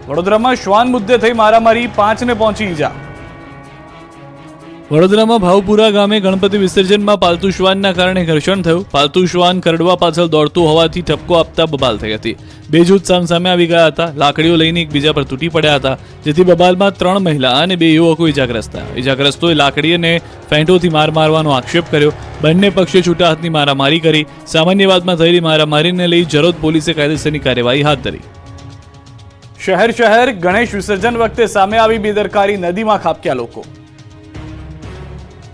વડોદરામાં શ્વાન મુદ્દે થઈ મારામારી, 5ને પહોંચી ઈજા. વડોદરામાં ભાવપુરા ગામે ગણપતિ વિસર્જનમાં પાલતુ શ્વાનના કારણે ઘર્ષણ થયું. પાલતુ શ્વાન કરડવા પાછળ દોડતું હોવાથી ઠપકો આપતા બબાલ થઈ હતી. બે જૂથ સામસામે આવી ગયા હતા. લાકડીઓ લઈને એકબીજા પર તૂટી પડ્યા હતા, જેથી બબાલમાં 3 મહિલા અને 2 યુવકો ઇજાગ્રસ્ત થયા. ઇજાગ્રસ્તોએ લાકડી અને ફેંટોથી માર મારવાનો આક્ષેપ કર્યો. બંને પક્ષે છૂટા હાથની મારામારી કરી. સામાન્ય વાતમાં થયેલી મારામારીને લઈ જરોદ પોલીસે કાયદેસરની કાર્યવાહી હાથ ધરી. શહેર ગણેશ વિસર્જન વખતે સામે આવી બેદરકારી, નદીમાં ખાબક્યા લોકો.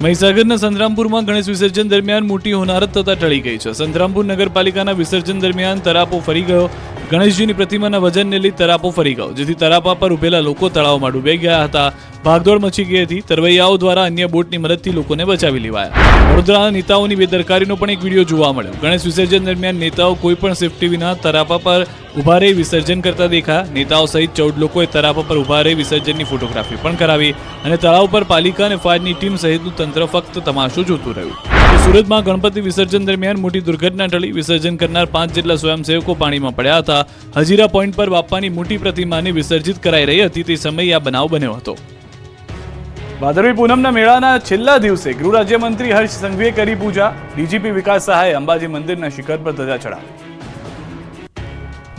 મહીસાગરના સંતરામપુરમાં ગણેશ વિસર્જન દરમિયાન મોટી હોનારત થતા ટળી ગઈ છે. સંતરામપુર નગરપાલિકાના વિસર્જન દરમિયાન તરાપો ફરી ગયો. ગણેશજીની પ્રતિમાના વજનને લઈ તરાપો ફરી ગયો, જેથી તરાપા પર ઉભેલા લોકો તળાવમાં ડૂબાઈ ગયા હતા. ભાગદોડ મચી ગઈ હતી. તરવૈયાઓ દ્વારા અન્ય બોટની મદદથી લોકોને બચાવી લેવાયા. વડોદરાના નેતાઓની બેદરકારીનો પણ એક વિડીયો જોવા મળ્યો. ગણેશ વિસર્જન દરમિયાન નેતાઓ કોઈ પણ સેફટી વિના તરાપા પર ઉભા રહી વિસર્જન કરતા દેખાયા. નેતાઓ સહિત 14 લોકોએ તરાપા પર ઉભા રહી વિસર્જનની ફોટોગ્રાફી પણ કરાવી અને તળાવ પર પાલિકા અને ફાયરની ટીમ સહિતનું તંત્ર ફક્ત તમાશો જોતું રહ્યું. સુરતમાં ગણપતિ વિસર્જન દરમિયાન મોટી દુર્ઘટના ટળી. વિસર્જન કરનાર 5 જેટલા સ્વયંસેવકો પાણીમાં પડ્યા હતા. હજીરા પોઈન્ટ પર બાપાની મોટી પ્રતિમાને વિસર્જિત કરાઈ રહી હતી તે સમયે આ બનાવ બન્યો હતો. ભાદરવી પૂનમના મેળાના છેલ્લા દિવસે ગૃહ રાજ્યમંત્રી હર્ષ સંઘવીએ કરી પૂજા. ડીજીપી વિકાસ સહાયે અંબાજી મંદિરના શિખર પર ધજા ચડાવી.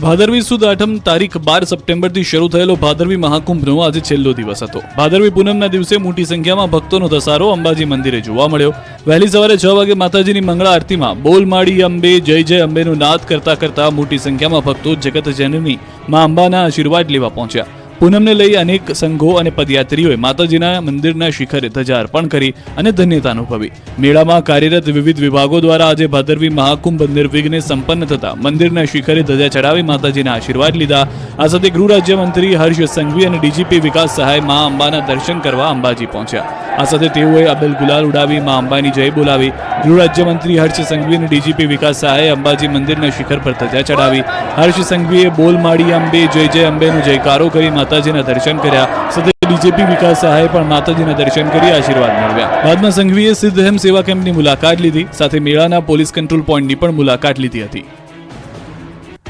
ભાદરવી સુદ આઠમ તારીખ 12 સપ્ટેમ્બરથી શરૂ થયેલો ભાદરવી મહાકુંભનો આજે છેલ્લો દિવસ હતો. ભાદરવી પૂનમના દિવસે મોટી સંખ્યામાં ભક્તોનો ધસારો અંબાજી મંદિરે જોવા મળ્યો. વહેલી સવારે 6 વાગે માતાજીની મંગળા આરતીમાં બોલ માડી અંબે જય જય અંબેનો નાદ કરતા કરતા મોટી સંખ્યામાં ભક્તો જગત જનની માં અંબાના આશીર્વાદ લેવા પહોંચ્યા. પૂનમને લઈ અનેક સંઘો અને પદયાત્રીઓએ માતાજીના મંદિરના શિખરે ધજા અર્પણ કરી અને ધન્યતા અનુભવી. મેળામાં કાર્યરત વિવિધ વિભાગો દ્વારા આજે ભાદરવી મહાકુંભ નિર્વિઘ્ને સંપન્ન થતા મંદિરના શિખરે ધજા ચડાવી માતાજીના આશીર્વાદ લીધા. આ સાથે ગૃહ રાજ્યમંત્રી હર્ષ સંઘવી અને ડીજીપી વિકાસ સહાય મા અંબાના દર્શન કરવા અંબાજી પહોંચ્યા. આ સાથે તેઓએ અબેલ ગુલાલ ઉડાવી મા અંબાની જય બોલાવી. ગૃહ રાજ્યમંત્રી હર્ષ સંઘવી અને ડીજીપી વિકાસ સહાયે અંબાજી મંદિરના શિખર પર ધજા ચડાવી. હર્ષ સંઘવીએ બોલ માડી અંબે જય જય અંબેનો જયકારો કરી માતાજીના દર્શન કર્યા. સાથે ડીજીપી વિકાસ સહાયે પણ માતાજીના દર્શન કરી આશીર્વાદ મેળવ્યા. બાદમાં સંઘવીએ સિદ્ધહેમ સેવા કેમ્પની મુલાકાત લીધી. સાથે મેળાના પોલીસ કંટ્રોલ પોઈન્ટની પણ મુલાકાત લીધી હતી.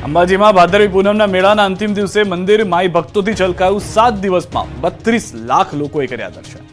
અંબાજીમાં ભાદરવી પૂનમના મેળાના અંતિમ દિવસે મંદિર માઈ ભક્તોથી છલકાયું. 7 દિવસમાં 32 લાખ લોકોએ કર્યા દર્શન.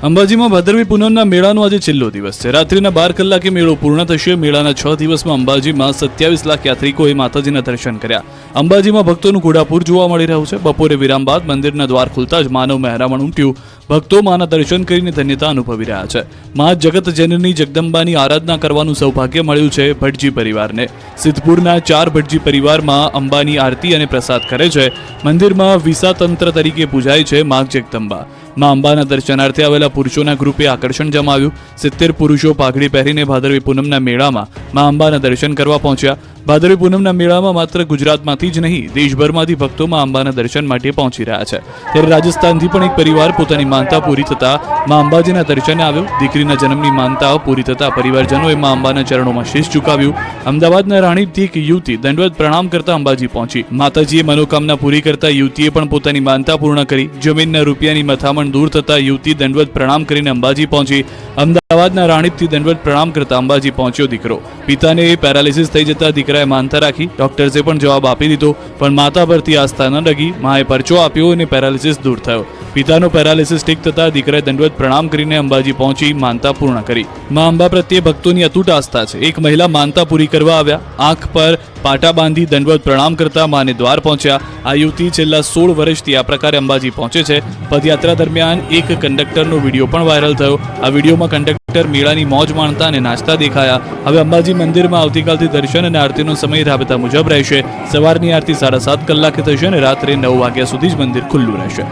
અંબાજીમાં ભાદરવી પૂનમના મેળાનો આજે છેલ્લો દિવસ છે. રાત્રિના 12 કલાકે મેળો પૂર્ણ થશે. મેળાના 6 દિવસમાં અંબાજીમાં 27 લાખ યાત્રિકોએ માતાજીના દર્શન કર્યા. અંબાજીમાં ભક્તોનું ઘોડાપૂર જોવા મળી રહ્યું છે. બપોરે વિરામ બાદ મંદિરના દ્વાર ખુલતા જ માનવ મહેરામણ ઉમટ્યું. ભક્તો માના દર્શન કરીને ધન્યતા અનુભવી રહ્યા છે. મા જગત જનની જગદંબાની આરાધના કરવાનું સૌભાગ્ય મળ્યું છે ભટજી પરિવારને. સિદ્ધપુરના 4 ભટજી પરિવારમાં અંબાની આરતી અને પ્રસાદ કરે છે. મંદિરમાં વિસા તંત્ર તરીકે પૂજાય છે મા જગદંબા. મા અંબાના દર્શનાર્થે આવેલા પુરુષોના ગ્રુપે આકર્ષણ જમાવ્યું. 70 પુરુષો પાઘડી પહેરીને ભાદરવી પૂનમના મેળામાં મા અંબાના દર્શન કરવા પહોંચ્યા. ભાદરવી પૂનમના મેળામાં માત્ર ગુજરાતમાંથી જ નહીં દેશભરમાંથી ભક્તો મા અંબાના દર્શન માટે પહોંચી રહ્યા છે. ત્યારે રાજસ્થાનથી પણ એક પરિવાર પોતાની માનતા પૂરી થતા મા અંબાજીના દર્શને આવ્યો. દીકરીના જન્મની માનતા પૂરી થતા પરિવારજનોએ મા અંબાના ચરણોમાં શીશ ઝુકાવ્યું. અમદાવાદના રાણીપથી એક યુવતી દંડવત પ્રણામ કરતા અંબાજી પહોંચી. માતાજીએ મનોકામના પૂરી કરતા યુવતીએ પણ પોતાની માનતા પૂર્ણ કરી. જમીનના રૂપિયાની મથામણ દૂર થતા યુવતી દંડવત પ્રણામ કરીને અંબાજી પહોંચી. અમદાવાદના રાણીપથી દંડવત પ્રણામ કરતા અંબાજી પહોંચ્યો દીકરો. પિતાને પેરાલિસિસ થઈ જતા દીકરાએ માનતા રાખી. ડોક્ટર્સે પણ જવાબ આપી દીધો, પણ માતા પરથી આસ્થા ન લગી. માએ પરચો આપ્યો અને પેરાલિસિસ દૂર થયો. પિતાનો પેરાલિસિસ ઠીક થતા દીકરાએ દંડવત પ્રણામ કરીને અંબાજી પહોંચી માનતા પૂર્ણ કરી. મા અંબા પ્રત્યે ભક્તોની અતૂટ આસ્થા છે. એક મહિલા માનતા પૂરી કરવા આવ્યા. આંખ પર પાટા બાંધી દંડવત પ્રણામ કરતા માને દ્વાર પહોંચ્યા. આ યુવતી છેલ્લા 16 વર્ષથી આ પ્રકારે અંબાજી પહોંચે છે. પદયાત્રા દરમિયાન એક કંડક્ટરનો વિડીયો પણ વાયરલ થયો. આ વિડીયોમાં કંડક્ટર મેળાની મોજ માણતા અને નાચતા દેખાયા. હવે અંબાજી મંદિરમાં આવતીકાલથી દર્શન અને આરતીનો સમય રાબેતા મુજબ રહેશે. સવારની આરતી 7:30 કલાકે થશે અને રાત્રે 9 વાગ્યા સુધી જ મંદિર ખુલ્લું રહેશે.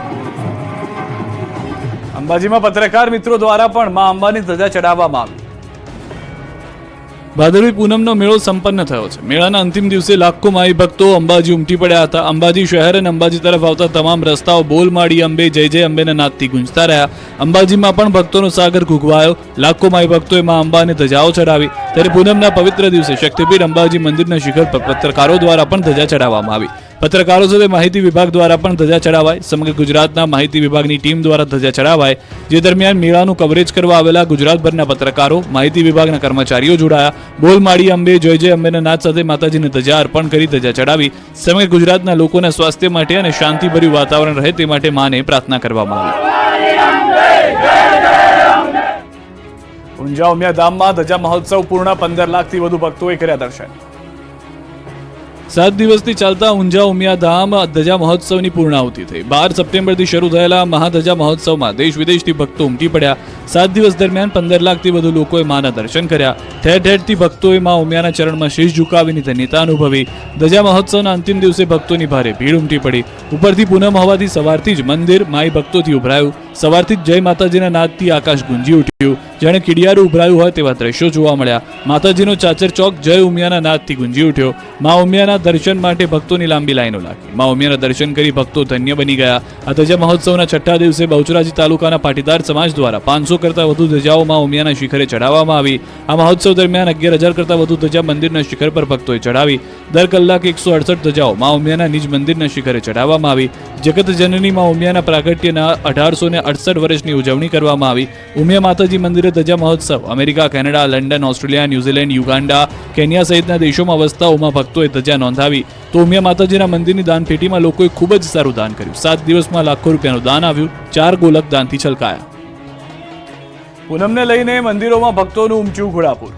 અંબાજીમાં પત્રકાર મિત્રો દ્વારા પણ મા અંબાની ધજા ચડાવવામાં આવી. ભાદરવી પૂનમનો મેળો સંપન્ન થયો છે. મેળાના અંતિમ દિવસે લાખો માઈ ભક્તો અંબાજી ઉમટી પડ્યા હતા. અંબાજી શહેર અને અંબાજી તરફ આવતા તમામ રસ્તાઓ બોલ માડી અંબે જય જય અંબેના નાદથી ગુંજતા રહ્યા. અંબાજીમાં પણ ભક્તોનો સાગર ઘૂઘવાયો. લાખો માઈ ભક્તોએ મા અંબાને ધજાઓ ચડાવી. ત્યારે પૂનમના પવિત્ર દિવસે શક્તિપીઠ અંબાજી મંદિરના શિખર પર પત્રકારો દ્વારા પણ ધજા ચડાવવામાં આવી. પત્રકારો સાથે માહિતી વિભાગ દ્વારા પણ ધજા ચડાવાય. સમગ્ર ગુજરાતના માહિતી વિભાગની ટીમ દ્વારા ધજા ચડાવાય, જે દરમિયાન મેળાનું કવરેજ કરવા આવેલા ગુજરાતભરના પત્રકારો, માહિતી વિભાગના કર્મચારીઓ જોડાયા. બોલ માડી અંબે, જય જય અંબેના નાદ સાથે માતાજીને ધજા અર્પણ કરી ધજા ચડાવી. સમગ્ર ગુજરાતના લોકોના સ્વાસ્થ્ય માટે અને શાંતિભર્યું વાતાવરણ રહે તે માટે માને પ્રાર્થના કરવામાં આવી. ઊંઝા ઉમિયા ધામમાં ધજા મહોત્સવ પૂર્ણ. 15 લાખથી વધુ ભક્તોએ કર્યા દર્શન. 7 દિવસથી ચાલતા ઊંઝા ઉમિયા ધામ ધજા મહોત્સવની પૂર્ણાહુતિ થઈ. 12 સપ્ટેમ્બરથી શરૂ થયેલા મહાધજા મહોત્સવમાં દેશ વિદેશથી ભક્તો ઉમટી પડ્યા. 7 દિવસ દરમિયાન 15 લાખથી વધુ લોકોએ માના દર્શન કર્યા. ઠેર ઠેરથી ભક્તોએ મા ઉમિયાના ચરણમાં શીશ ઝુકાવીની ધન્યતા અનુભવી. ધજા મહોત્સવના અંતિમ દિવસે ભક્તોની ભારે ભીડ ઉમટી પડી. ઉપરથી પૂનમ હોવાથી સવારથી જ મંદિર માઈ ભક્તોથી ઉભરાયું. સવારથી જ જય માતાજીના નાદથી આકાશ ગુંજી ઉઠ્યું. જાણે કીડિયારું ઉભરાયું હોય તેવા દ્રશ્યો જોવા મળ્યા. માતાજીનો ચાચર ચોક જય ઉમિયાના નાદથી ગુંજી ઉઠ્યો. મા ઉમિયાના દર્શન માટે ભક્તોની લાંબી લાઈનો લાગી. મા ઉમિયાના દર્શન કરી ભક્તો ધન્ય બની ગયા. આ ધજા મહોત્સવના છઠ્ઠા દિવસે બહુચરાજી તાલુકાના પાટીદાર સમાજ દ્વારા 500 કરતાં વધુ ધજાઓ મા ઉમિયાના શિખરે ચડાવવામાં આવી. આ મહોત્સવ દરમિયાન 11,000 કરતાં વધુ ધજા મંદિરના શિખર પર ભક્તોએ ચડાવી. દર કલાકે 168 ધજાઓ મા ઉમિયાના નિજ મંદિરના શિખરે ચડાવવામાં આવી. જગત જનની મા ઉમિયાના પ્રાગટ્યના 1868 વર્ષની ઉજવણી કરવામાં આવી. ઉમિયા માતાજી મંદિરે ધજા મહોત્સવ America, Canada, London, Australia, New Zealand, Uganda, Kenya સહિતના દેશોમાં વસતા ઉમા ભક્તોએ ધજા નોંધાવી. તો ઉમિયા માતાજીના મંદિરની દાનપેટીમાં લોકોએ ખૂબ જ સારું દાન કર્યું. 7 દિવસમાં લાખો રૂપિયાનું દાન આવ્યું. 4 ગોલક દાનથી છલકાયા. પૂનમને લઈને મંદિરોમાં ભક્તોનું ઉમટ્યું ઘોડાપુર.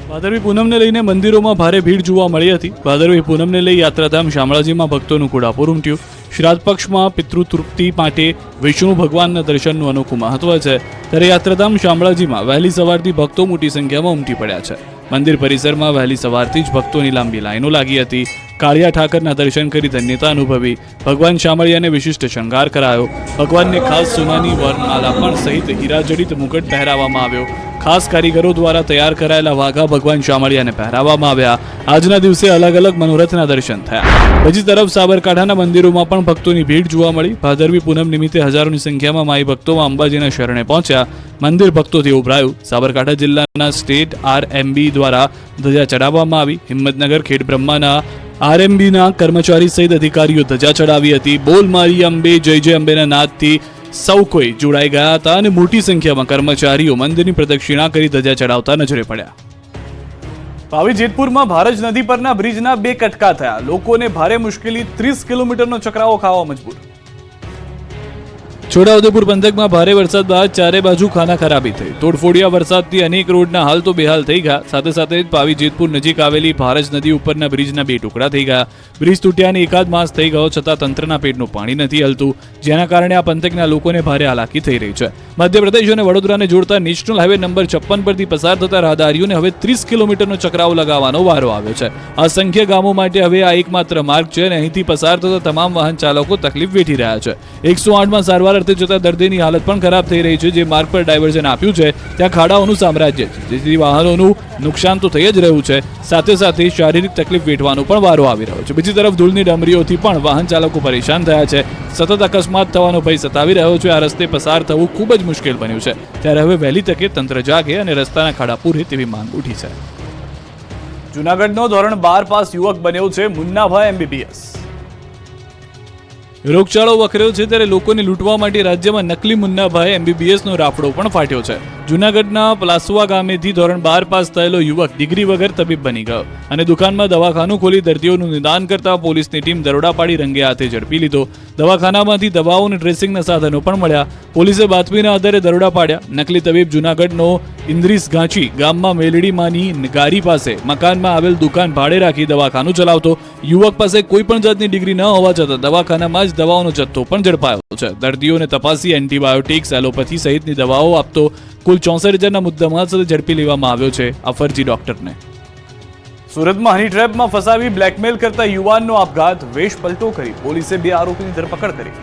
ભાદરવી પૂનમને લઈને મંદિરોમાં ભારે ભીડ જોવા મળી હતી. ભાદરવી પૂનમને લઈ યાત્રાધામ શામળાજીમાં ભક્તોનું ઘોડાપુર ઉમટ્યું. શ્રાદ્ધ પક્ષમાં પિતૃતૃપ્તિ માટે વિષ્ણુ ભગવાનના દર્શનનું અનોખું મહત્વ છે. ત્યારે યાત્રાધામ શામળાજીમાં વહેલી સવારથી ભક્તો મોટી સંખ્યામાં ઉમટી પડ્યા છે. મંદિર પરિસરમાં વહેલી સવારથી જ ભક્તોની લાંબી લાઈનો લાગી હતી. કાળિયા ઠાકરના દર્શન કરી ધન્યતા અનુભવી. ભગવાન શામળિયાને વિશિષ્ટ શણગાર કરાયો. ભગવાનને ખાસ સોનાની વરમાલા પણ સહિત હીરાજડિત મુકટ પહેરાવવામાં આવ્યો. ખાસ કારીગરો દ્વારા તૈયાર કરાયેલા વાઘા ભગવાન શામળિયાને પહેરાવવામાં આવ્યા. આજના દિવસે અલગ અલગ મનોરથના દર્શન થયા. બીજી તરફ સાબરકાંઠાના મંદિરોમાં પણ ભક્તોની ભીડ જોવા મળી. ભાદરવી પૂનમ નિમિત્તે હજારોની સંખ્યામાં માઈ ભક્તોમાં અંબાજીના શરણે પહોંચ્યા. મંદિર ભક્તોથી ઉભરાયું. સાબરકાંઠા જિલ્લાના સ્ટેટ આરએમબી દ્વારા ધજા ચડાવવામાં આવી. હિંમતનગર ખેડબ્રહ્માના આરએમબીના કર્મચારી સહિત અધિકારીઓ ધજા ચડાવી હતી. બોલ મારી અંબે, જય જય અંબેના નાદથી સૌ કોઈ જોડાઈ ગયા હતા અને મોટી સંખ્યામાં કર્મચારીઓ મંદિરની પ્રદક્ષિણા કરી ધજા ચડાવતા નજરે પડ્યા. પાવી જેતપુરમાં ભારજ નદી પરના બ્રિજના 2 કટકા થયા. લોકોને ભારે મુશ્કેલી. 30 કિલોમીટરનો ચક્રાવો ખાવા મજબૂર. છોટાઉદેપુર પંથકમાં ભારે વરસાદ બાદ ચારે બાજુ ખાના ખરાબી થઈ. તોડફોડિયા વરસાદથી અનેક રોડના હાલ તો બેહાલ થઈ ગયા. સાથે સાથે જ પાવી જેતપુર નજીક આવેલી ભારજ નદી ઉપરના બ્રિજના 2 ટુકડા થઈ ગયા. બ્રિજ તૂટ્યાને એકાદ માસ થઈ ગયો છતાં તંત્રના પેટનું પાણી નથી હલતું, જેના કારણે આ પંથકના લોકોને ભારે હાલાકી થઈ રહી છે. મધ્યપ્રદેશ અને વડોદરાને જોડતા નેશનલ હાઈવે નંબર 56 પરથી પસાર થતા રાહદારીઓને હવે 30 કિલોમીટરનો ચક્રાવો લગાવવાનો વારો આવ્યો છે. અસંખ્ય ગામો માટે હવે આ એકમાત્ર માર્ગ છે અને અહીંથી પસાર થતા તમામ વાહન ચાલકો તકલીફ વેઠી રહ્યા છે. 108માં સારવાર અર્થે જતા દર્દીની હાલત પણ ખરાબ થઈ રહી છે. જે માર્ગ પર ડાયવર્ઝન આપ્યું છે ત્યાં ખાડાઓનું સામ્રાજ્ય છે, જેથી વાહનોનું નુકસાન તો થઈ જ રહ્યું છે, સાથે સાથે શારીરિક તકલીફ વેઠવાનો પણ વારો આવી રહ્યો છે. બીજી તરફ ધૂળની ડમરીઓથી પણ વાહન ચાલકો પરેશાન થયા છે. સતત અકસ્માત થવાનો ભય સતાવી રહ્યો છે. આ રસ્તે પસાર થવું ખૂબ જ મુશ્કેલ બન્યું છે. ત્યારે હવે વહેલી તકે તંત્ર જાગે અને રસ્તાના ખાડા પૂરે તેવી માંગ ઉઠી છે. જૂનાગઢનો ધોરણ 12 પાસ યુવક બન્યો છે મુન્નાભાઈ MBBS. રોગચાળો વકર્યો છે ત્યારે લોકોને લૂંટવા માટે રાજ્યમાં નકલી મુન્નાભાઈ MBBS નો રાફડો પણ ફાટ્યો છે. જૂનાગઢના પ્લાસવા ગામેથી ધોરણ 12 પાસ થયેલો યુવક ડિગ્રી વગર તબીબ બની ગયો અને દુકાનમાં દવાખાનું ખોલી દર્દીઓનું નિદાન કરતા પોલીસની ટીમ દરોડા પાડી રંગે હાથે ઝડપી લીધો. દવાખાનામાંથી દવાઓ અને ડ્રેસિંગના સાધનો પણ મળ્યા. પોલીસે બાતમીના આધારે દરોડા પાડ્યા. નકલી તબીબ જૂનાગઢનો ઇન્દ્રીસ ગાંચી ગામમાં મેલડીમાંની ગારી પાસે મકાનમાં આવેલ દુકાન ભાડે રાખી દવાખાનું ચલાવતો. યુવક પાસે કોઈ પણ જાતની ડિગ્રી ન હોવા છતાં દવાખાનામાં જ દવાઓનો જથ્થો પણ ઝડપાયો છે. દર્દીઓને તપાસી એન્ટીબાયોટિક્સ, એલોપેથી સહિતની દવાઓ આપતો કુલ 64,000ના મુદ્દામાલ સાથે ઝડપી લેવામાં આવ્યો છે આ ફરજી ડોક્ટરને. સુરતમાં હની ટ્રેપમાં ફસાવી બ્લેકમેલ કરતા યુવાનનો આપઘાત. વેશ પલટો કરી પોલીસે 2 આરોપીની ધરપકડ કરી.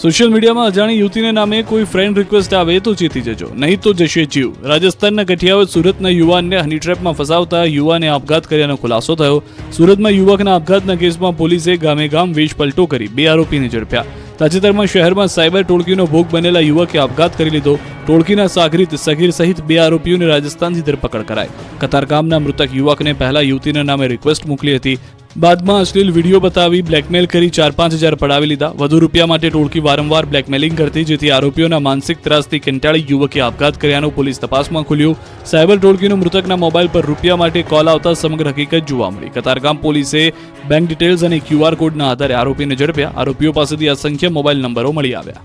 સોશિયલ મીડિયામાં અજાણી યુવતીને નામે કોઈ ફ્રેન્ડ રિક્વેસ્ટ આવે તો ચેતી જજો, નહીં તો જશે જીવ. રાજસ્થાનના કઠિયાવાડ સુરતના યુવાનને હની ટ્રેપમાં ફસાવતા યુવાને આપઘાત કર્યાનો ખુલાસો થયો. સુરતમાં યુવકના આપઘાતના કેસમાં પોલીસે ગામે ગામ વેશ પલટો કરી 2 આરોપીને ઝડપ્યા. તાજેતરમાં શહેરમાં સાયબર ટોળકીનો ભોગ બનેલા યુવકે આપઘાત કરી લીધો. ટોળકીના સાગરીત સગીર સહિત 2 આરોપીઓને રાજસ્થાનથી ધરપકડ કરાઈ. કતારગામના મૃતક યુવકને પહેલા યુવતીના નામે રિક્વેસ્ટ મોકલી હતી. બાદમાં અશ્લીલ વિડીયો બતાવી બ્લેકમેલ કરી 4-5 હજાર પડાવી લીધા. વધુ રૂપિયા માટે ટોળકી વારંવાર બ્લેકમેલિંગ કરતી, જેથી આરોપીઓના માનસિક ત્રાસથી કંટાળી યુવકે આપઘાત કર્યાનું પોલીસ તપાસમાં ખુલ્યું. સાયબર ટોળકીનો મૃતકના મોબાઈલ પર રૂપિયા માટે કોલ આવતા સમગ્ર હકીકત જોવા મળી. કતારગામ પોલીસે બેંક ડિટેલ્સ અને QR કોડના આધારે આરોપીને ઝડપ્યા. આરોપીઓ પાસેથી અસંખ્ય મોબાઈલ નંબરો મળી આવ્યા.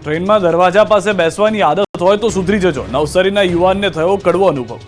ટ્રેનમાં દરવાજા પાસે બેસવાની આદત હોય તો સુધરી જજો. નવસારીના યુવાનને થયો કડવો અનુભવ.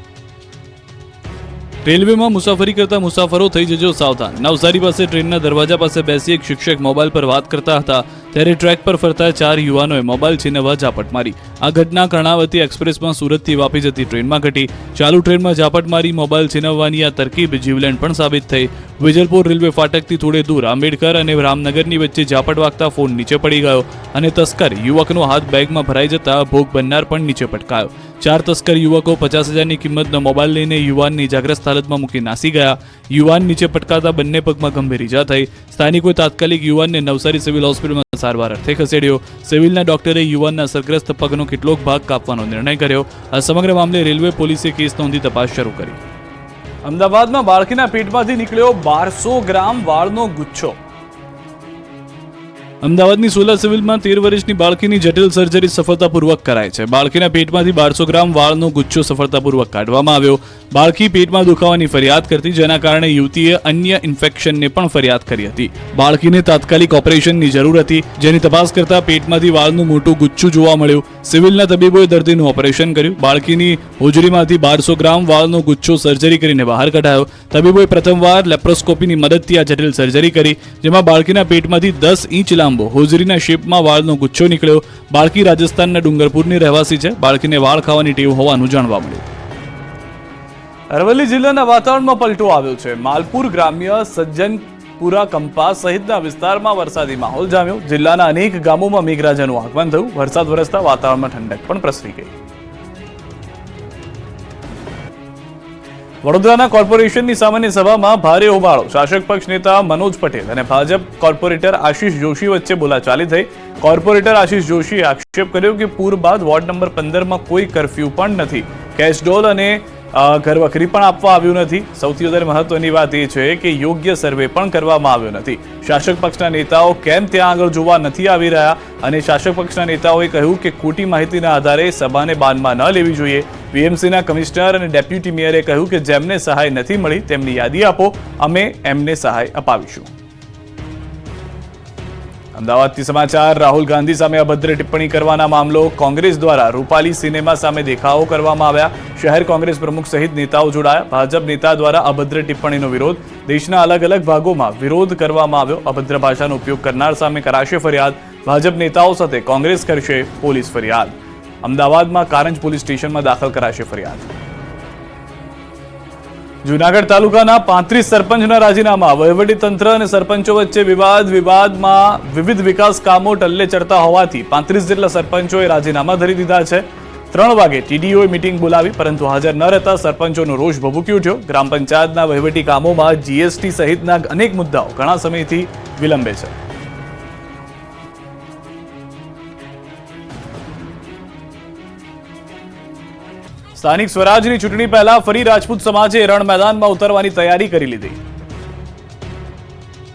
રેલવેમાં મુસાફરી કરતા મુસાફરો થઈ જજો સાવધાન. નવસારી પાસે ટ્રેનના દરવાજા પાસે બેસી એક શિક્ષક મોબાઈલ પર વાત કરતા હતા, ત્યારે ટ્રેક પર ફરતા 4 યુવાનોએ મોબાઈલ છીનવવા ઝાપટ મારી. આ ઘટના કર્ણાવતી એક્સપ્રેસમાં સુરતથી વાપી જતી ટ્રેનમાં ઘટી. ચાલુ ટ્રેનમાં ઝાપટ મારી મોબાઈલ છીનવવાની આ તરકીબ જીવલેણ પણ સાબિત થઈ. વિજલપુર રેલવે ફાટકથી થોડે દૂર આંબેડકર અને રામનગરની વચ્ચે ઝાપટ વાગતા ફોન નીચે પડી ગયો અને તસ્કર યુવકનો હાથ બેગમાં ભરાઈ જતા ભોગ બનનાર પણ નીચે પટકાયો. 4 તસ્કર યુવકો 50,000ની કિંમતનો મોબાઈલ લઈને યુવાનને ઇજાગ્રસ્ત હાલતમાં મૂકી નાસી ગયા. યુવાન નીચે પટકાતા બંને પગમાં ગંભીર ઇજા થઈ. સ્થાનિકોએ તાત્કાલિક યુવાનને નવસારી સિવિલ હોસ્પિટલમાં સારવાર અર્થે ખસેડ્યો. સિવિલના ડોક્ટરે યુવાનના અસરગ્રસ્ત પગનો કેટલોક ભાગ કાપવાનો નિર્ણય કર્યો. આ સમગ્ર મામલે રેલવે પોલીસે કેસ નોંધી તપાસ શરૂ કરી. અમદાવાદમાં બાળકીના પેટમાંથી નીકળ્યો 1200 ગ્રામ વાળનો ગુચ્છો. અમદાવાદની સોલા સિવિલમાં 13 વર્ષની બાળકીની જટિલ સર્જરી સફળતાપૂર્વક કરાઈ છે. બાળકીના પેટમાંથી 1200 ગ્રામ વાળનો ગુચ્છો સફળતાપૂર્વક કાઢવામાં આવ્યો. બાળકી પેટમાં દુખાવાની ફરિયાદ કરતી, જેના કારણે યુવતીએ અન્ય ઇન્ફેક્શનને પણ ફરિયાદ કરી હતી. બાળકીને તાત્કાલિક ઓપરેશનની જરૂર હતી, જેની તપાસ કરતા પેટમાંથી વાળનું મોટું ગુચ્છું જોવા મળ્યું. સિવિલના તબીબોએ દર્દીનું ઓપરેશન કર્યું. બાળકીની હોજરીમાંથી 1200 ગ્રામ વાળનો ગુચ્છો સર્જરી કરીને બહાર કઢાયો. તબીબોએ પ્રથમવાર લેપ્રોસ્કોપીની મદદથી આ જટિલ સર્જરી કરી, જેમાં બાળકીના પેટમાંથી 10 ઇંચ લાંબો હોજરીના શેપમાં વાળનો ગુચ્છો નીકળ્યો. બાળકી રાજસ્થાનના ડુંગરપુરની રહેવાસી છે. બાળકીને વાળ ખાવાની ટેવ હોવાનું જાણવા મળ્યું. અરવલ્લી જિલ્લાના વાતાવરણમાં પલટો આવ્યો છે. માલપુર ગ્રામ્ય, સજ્જનપુરા, કંપા સહિતના વિસ્તારમાં વરસાદી માહોલ જામ્યો. જિલ્લાના અનેક ગામોમાં મેઘરાજાનું આગમન થયું. વરસાદ વરસતા વાતાવરણમાં ઠંડક પણ પ્રસરી ગઈ. વડોદરાના કોર્પોરેશનની સામાન્ય સભામાં ભારે હોબાળો. શાસક પક્ષ નેતા મનોજ પટેલ અને ભાજપ કોર્પોરેટર આશિષ જોશી વચ્ચે બોલાચાલી થઈ. કોર્પોરેટર આશિષ જોશીએ આક્ષેપ કર્યો કે પૂર બાદ વોર્ડ નંબર 15માં કોઈ કરફ્યુ પણ નથી. કેશડોલ અને ઘરવખરી પણ આપવા આવ્યું નથી. સૌથી વધારે મહત્વની વાત એ છે કે યોગ્ય સર્વે પણ કરવામાં આવ્યો નથી. શાસક પક્ષના નેતાઓ કેમ ત્યાં આગળ જોવા નથી આવી રહ્યા? અને શાસક પક્ષના નેતાઓએ કહ્યું કે ખોટી માહિતીના આધારે સભાને બાનમાં ન લેવી જોઈએ. વીએમસીના કમિશનર અને ડેપ્યુટી મેયરે કહ્યું કે જેમને સહાય નથી મળી તેમની યાદી આપો, અમે એમને સહાય અપાવીશું. અમદાવાદથી સમાચાર. રાહુલ ગાંધી સામે અભદ્ર ટિપ્પણી કરવાના મામલો. કોંગ્રેસ દ્વારા રૂપાલી સિનેમા સામે દેખાવો કરવામાં આવ્યા. શહેર કોંગ્રેસ પ્રમુખ સહિત નેતાઓ જોડાયા. ભાજપ નેતા દ્વારા અભદ્ર ટિપ્પણીનો વિરોધ. દેશના અલગ અલગ ભાગોમાં વિરોધ કરવામાં આવ્યો. અભદ્ર ભાષાનો ઉપયોગ કરનાર સામે કરાશે ફરિયાદ. ભાજપ નેતાઓ સાથે કોંગ્રેસ કરશે પોલીસ ફરિયાદ. અમદાવાદમાં કારંજ પોલીસ સ્ટેશનમાં દાખલ કરાશે ફરિયાદ. જૂનાગઢ તાલુકાના 35 સરપંચના રાજીનામા. વહીવટીતંત્ર અને સરપંચો વચ્ચે વિવાદમાં વિવિધ વિકાસ કામો ટલ્લે ચડતા હોવાથી 35 જેટલા સરપંચોએ રાજીનામા ધરી દીધા છે. 3 વાગે ટીડીઓએ મીટિંગ બોલાવી, પરંતુ હાજર ન રહેતા સરપંચોનો રોષ ભભૂકી ઉઠ્યો. ગ્રામ પંચાયતના વહીવટી કામોમાં જીએસટી સહિતના અનેક મુદ્દાઓ ઘણા સમયથી વિલંબે છે. સ્થાનિક સ્વરાજની ચૂંટણી પહેલા ફરી રાજપૂત સમાજે રણ મેદાનમાં ઉતરવાની તૈયારી કરી લીધી.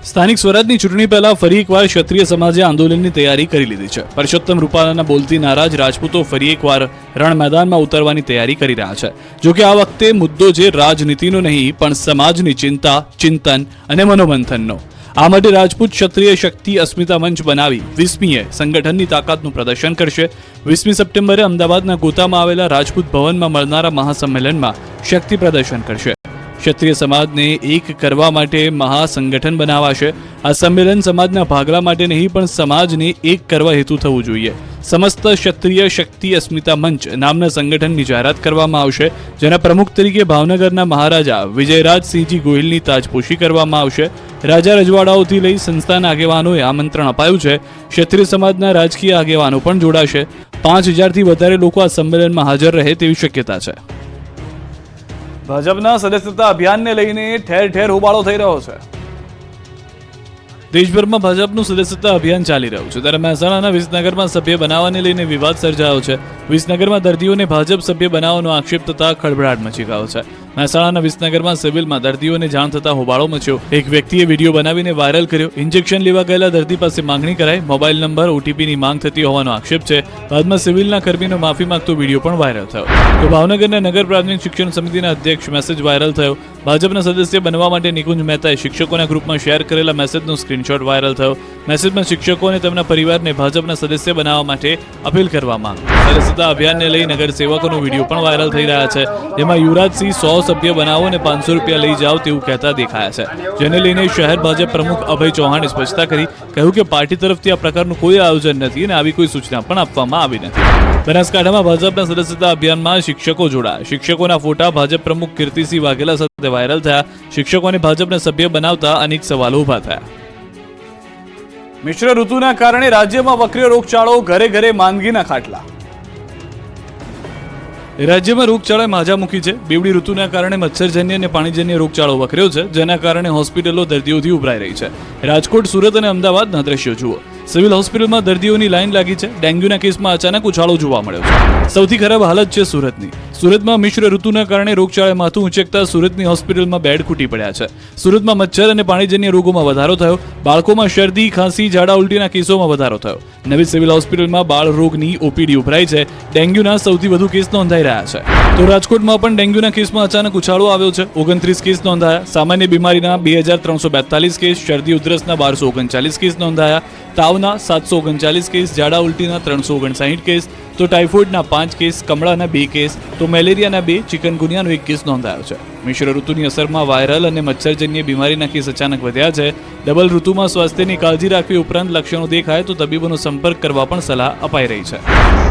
સ્થાનિક સ્વરાજની ચૂંટણી પહેલા ફરી એકવાર ક્ષત્રિય સમાજે આંદોલનની તૈયારી કરી લીધી છે. પરસોત્તમ રૂપાલાના બોલતી નારાજ રાજપૂતો ફરી એકવાર રણ મેદાનમાં ઉતરવાની તૈયારી કરી રહ્યા છે. જોકે આ વખતે મુદ્દો જે રાજનીતિનો નહીં, પણ સમાજની ચિંતા, ચિંતન અને મનોમંથનનો. આ માટે રાજપૂત ક્ષત્રિય શક્તિ અસ્મિતા મંચ બનાવી 20મીએ સંગઠનની તાકાતનું પ્રદર્શન કરશે. 20મી સપ્ટેમ્બરે અમદાવાદના ગોતામાં આવેલા રાજપૂત ભવનમાં મળનારા મહાસંમેલનમાં શક્તિ પ્રદર્શન કરશે. ક્ષત્રિય સમાજને એક કરવા માટે મહાસંગઠન બનાવાશે. આ સંમેલન સમાજના ભાગલા માટે નહીં, પણ સમાજને એક કરવા હેતુ થવું જોઈએ. સમસ્ત ક્ષત્રિય શક્તિ અસ્મિતા મંચ નામના સંગઠનની જાહેરાત કરવામાં આવશે, જેના પ્રમુખ તરીકે ભાવનગરના મહારાજા વિજયરાજસિંહજી ગોહિલની તાજપોશી કરવામાં આવશે. રાજા રજવાડાઓથી લઈ સંસ્થાના આગેવાનોએ આમંત્રણ અપાયું છે. ક્ષત્રિય સમાજના રાજકીય આગેવાનો પણ જોડાશે. 5000થી વધારે લોકો આ સંમેલનમાં હાજર રહે તેવી શક્યતા છે. ભાજપના સદસ્યતા અભિયાનને લઈને ઠેર ઠેર હોબાળો થઈ રહ્યો છે. દેશભરમાં ભાજપનું સદસ્યતા અભિયાન ચાલી રહ્યું છે ત્યારે મહેસાણાના વિસનગરમાં સભ્ય બનાવવાને લઈને વિવાદ સર્જાયો છે. વિસનગરમાં દર્દીઓને ભાજપ સભ્ય બનાવવાનો આક્ષેપ થતા ખળભળાટ મચી ગયો છે. મહેસાણાના વિસનગરમાં સિવિલમાં દર્દીઓને જાણ થતા હોબાળો મચ્યો. એક વ્યક્તિએ વિડીયો બનાવીને વાયરલ કર્યો. ઇન્જેક્શન લેવા ગયેલા દર્દી પાસે માંગણી કરાઈ. મોબાઈલ નંબર ઓટીપીની માંગ થતી હોવાનો આક્ષેપ છે. બાદમાં સિવિલના કર્મીનો માફી માંગતો વિડીયો પણ વાયરલ થયો. તો ભાવનગરના નગર પ્રાથમિક શિક્ષણ સમિતિના અધ્યક્ષ મેસેજ વાયરલ થયો. ભાજપના સદસ્ય બનવા માટે નિકુંજ મહેતાએ શિક્ષકોના ગ્રુપમાં શેર કરેલા મેસેજનો સ્ક્રીનશોટ વાયરલ થયો. મેસેજમાં શિક્ષકો અને તેમના પરિવારને ભાજપના સદસ્ય બનાવવા માટે અપીલ કરવામાં આવી. સદસ્યતા અભિયાનને લઈ નગર સેવકોનો વિડીયો પણ વાયરલ થઈ રહ્યા છે. જેમાં યુવરાજસિંહ 100 સભ્ય બનાવો અને 500 રૂપિયા લઈ જાઓ તેવું કહેતા દેખાયા છે. જેને લઈને શહેર ભાજપ પ્રમુખ અભય ચૌહાણે સ્પષ્ટતા કરી. કહ્યું કે પાર્ટી તરફથી આ પ્રકારનું કોઈ આયોજન નથી અને આવી કોઈ સૂચના પણ આપવામાં આવી નથી. બનાસકાંઠામાં ભાજપના સદસ્યતા અભિયાનમાં શિક્ષકો જોડાયા. શિક્ષકોના ફોટા ભાજપ પ્રમુખ કીર્તિસિંહ વાઘેલા સાથે વાયરલ થયા. શિક્ષકોને ભાજપના સભ્ય બનાવતા અનેક સવાલો ઊભા થયા. મિશ્ર ઋતુના કારણે રાજ્યમાં વકર્યો રોગચાળો, ઘરે ઘરે માંદગીના ખાટલા. રાજ્યમાં રોગચાળાએ માજા મૂકી છે. બેવડી ઋતુના કારણે મચ્છરજન્ય અને પાણીજન્ય રોગચાળો વકર્યો છે, જેના કારણે હોસ્પિટલો દર્દીઓથી ઉભરાઈ રહી છે. રાજકોટ, સુરત અને અમદાવાદના દ્રશ્યો જુઓ. સિવિલ હોસ્પિટલમાં દર્દીઓની લાઈન લાગી છે. ડેન્ગ્યુના કેસમાં અચાનક ઉછાળો જોવા મળ્યો છે. સૌથી ખરાબ હાલત છે સુરતની. સુરતમાં મિશ્ર ઋતુના કારણે રોગચાળાએ માથું ઉંચકતા સુરતની હોસ્પિટલમાં બેડ ખૂટી પડ્યા છે. સુરતમાં મચ્છર અને પાણીજન્ય રોગોમાં વધારો થયો. બાળકોમાં શરદી, ખાંસી, ઝાડા ઉલટીના કેસોમાં વધારો થયો. નવી સિવિલ હોસ્પિટલમાં બાળ રોગની ઓપીડી ઉભરાઈ છે. ડેન્ગ્યુના સૌથી વધુ કેસ નોંધાઈ રહ્યા છે. તો રાજકોટમાં પણ ડેન્ગ્યુના કેસમાં અચાનક ઉછાળો આવ્યો છે. 29 કેસ નોંધાયા. સામાન્ય બીમારીના 2342 કેસ, શરદી ઉધરસના 1239 કેસ નોંધાયા. તાવના 739 કેસ, ઝાડા ઉલટીના 359 કેસ, તો ટાઇફોઇડના 5 કેસ, કમળાના 2 કેસ, તો મેલેરિયાના 2, ચિકનગુનિયાનો 1 કેસ નોંધાયો છે. મિશ્ર ઋતુની અસરમાં વાયરલ અને મચ્છરજન્ય બીમારીના કેસ અચાનક વધ્યા છે. ડબલ ઋતુમાં સ્વાસ્થ્યની કાળજી રાખવી ઉપરાંત લક્ષણો દેખાય તો તબીબોનો સંપર્ક કરવા પણ સલાહ અપાઈ રહી છે.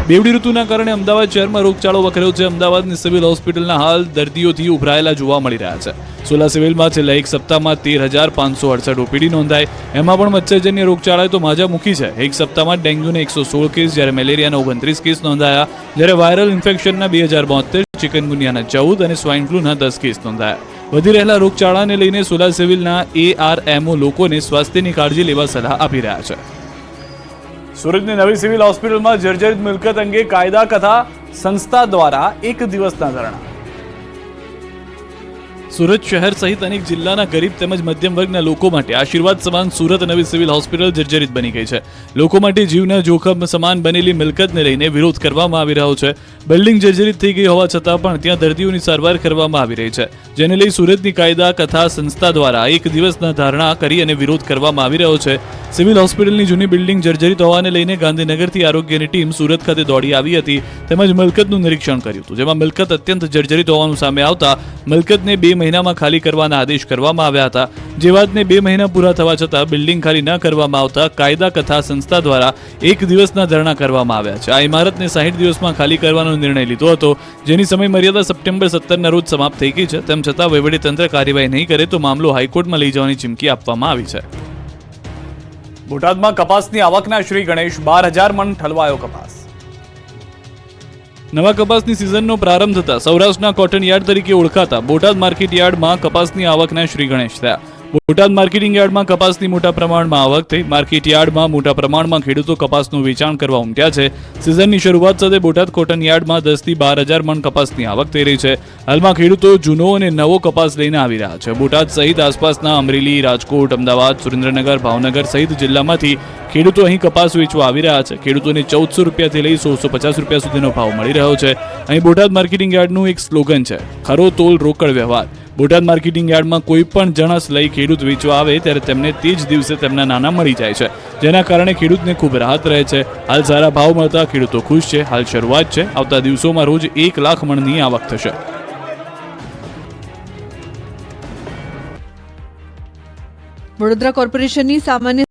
બેવડી ઋતુના કારણે અમદાવાદ શહેરમાં રોગચાળો વકર્યો છે. અમદાવાદની સિવિલ હોસ્પિટલના હાલ દર્દીઓથી ઉભરાયેલા જોવા મળી રહ્યા છે. સોલા સિવિલમાં છેલ્લા એક સપ્તાહમાં 13,568 ઓપીડી નોંધાય. એમાં પણ મચ્છરજન્ય રોગચાળાએ તો માજા મૂકી છે. એક સપ્તાહમાં ડેન્ગ્યુના 116 કેસ, જ્યારે મેલેરિયાના 29 કેસ નોંધાયા, જ્યારે વાયરલ ઇન્ફેક્શનના 2072, ચિકનગુનિયાના 14 અને સ્વાઇન ફ્લૂના 10 કેસ નોંધાયા. વધી રહેલા રોગચાળાને લઈને સોલા સિવિલના ARMO લોકોને સ્વાસ્થ્યની કાળજી લેવા સલાહ આપી રહ્યા છે. સુરતની નવી સિવિલ હોસ્પિટલમાં જર્જરિત મિલકત અંગે કાયદા કથા સંસ્થા દ્વારા 1 દિવસના ધરણા. સુરત શહેર સહિત અનેક જિલ્લાના ગરીબ તેમજ મધ્યમ વર્ગના લોકો માટે આશીર્વાદ સમાન સુરત નવી સિવિલ હોસ્પિટલ જર્જરિત બની ગઈ છે. લોકો માટે જીવના જોખમ સમાન બનેલી મિલકતને લઈને વિરોધ કરવામાં આવી રહ્યો છે. બિલ્ડિંગ જર્જરિત થઈ ગઈ હોવા છતાં પણ ત્યાં દર્દીઓની સારવાર કરવામાં આવી રહી છે, જેને લઈ સુરતની કાયદા કથા સંસ્થા દ્વારા 1 દિવસના ધારણા કરી અને વિરોધ કરવામાં આવી રહ્યો છે. સિવિલ હોસ્પિટલની જૂની બિલ્ડિંગ જર્જરિત હોવાને લઈને ગાંધીનગરથી આરોગ્યની ટીમ સુરત ખાતે દોડી આવી હતી, તેમજ મિલકતનું નિરીક્ષણ કર્યું હતું, જેમાં મિલકત અત્યંત જર્જરિત હોવાનું સામે આવતા મિલકતને 2 મહિનામાં ખાલી કરવાના આદેશ કરવામાં આવ્યા હતા. જે વાતને 2 મહિના પૂરા થવા છતાં બિલ્ડિંગ ખાલી ન કરવામાં આવતા કાયદા કથા સંસ્થા દ્વારા 1 દિવસના ધરણા કરવામાં આવ્યા છે. આ ઇમારતને 60 દિવસમાં ખાલી કરવાનો નિર્ણય લીધો હતો, જેની સમય મર્યાદા સપ્ટેમ્બર 17ના રોજ સમાપ્ત થઈ ગઈ છે. તેમ છતાં વહીવટીતંત્ર કાર્યવાહી નહીં કરે તો મામલો હાઈકોર્ટમાં લઈ જવાની ચીમકી આપવામાં આવી છે. બોટાદમાં કપાસની આવકના શ્રી ગણેશ, 12,000 મણ ઠલવાયો કપાસ. નવા કપાસની સિઝનનો પ્રારંભ થતા સૌરાષ્ટ્રના કોટન યાર્ડ તરીકે ઓળખાતા બોટાદ માર્કેટ યાર્ડમાં કપાસની આવકના શ્રી ગણેશ થયા. બોટાદ માર્કેટિંગ યાર્ડમાં કપાસની મોટા પ્રમાણમાં આવક થઈ. માર્કેટ યાર્ડમાં મોટા પ્રમાણમાં ખેડૂતો કપાસનું વેચાણ કરવા ઉમટ્યા છે. સિઝનની શરૂઆત સાથે બોટાદ કોટન યાર્ડમાં 10 થી 12,000 મણ કપાસની આવક થઈ રહી છે. હાલમાં ખેડૂતો જૂનો અને નવો કપાસ લઈને આવી રહ્યા છે. બોટાદ સહિત આસપાસના અમરેલી, રાજકોટ, અમદાવાદ, સુરેન્દ્રનગર, ભાવનગર સહિત જિલ્લામાંથી ખેડૂતો અહીં કપાસ વેચવા આવી રહ્યા છે. ખેડૂતોને 1,400 રૂપિયાથી લઈ 1,650 રૂપિયા સુધીનો ભાવ મળી રહ્યો છે. અહીં બોટાદ માર્કેટિંગ યાર્ડનું એક સ્લોગન છે, ખરો તોલ રોકડ વ્યવહાર. બોટાદ માર્કેટિંગ યાર્ડમાં કોઈ પણ જણસ લઈ ખેડૂત વેચવા આવે ત્યારે તેમને તે જ દિવસે તેમના નાના મળી જાય છે, જેના કારણે ખેડૂતને ખૂબ રાહત રહે છે. હાલ સારા ભાવ મળતા ખેડૂતો ખુશ છે. હાલ શરૂઆત છે, આવતા દિવસોમાં રોજ 1 લાખ મણની આવક થશે. વડોદરા કોર્પોરેશનની સામાન્ય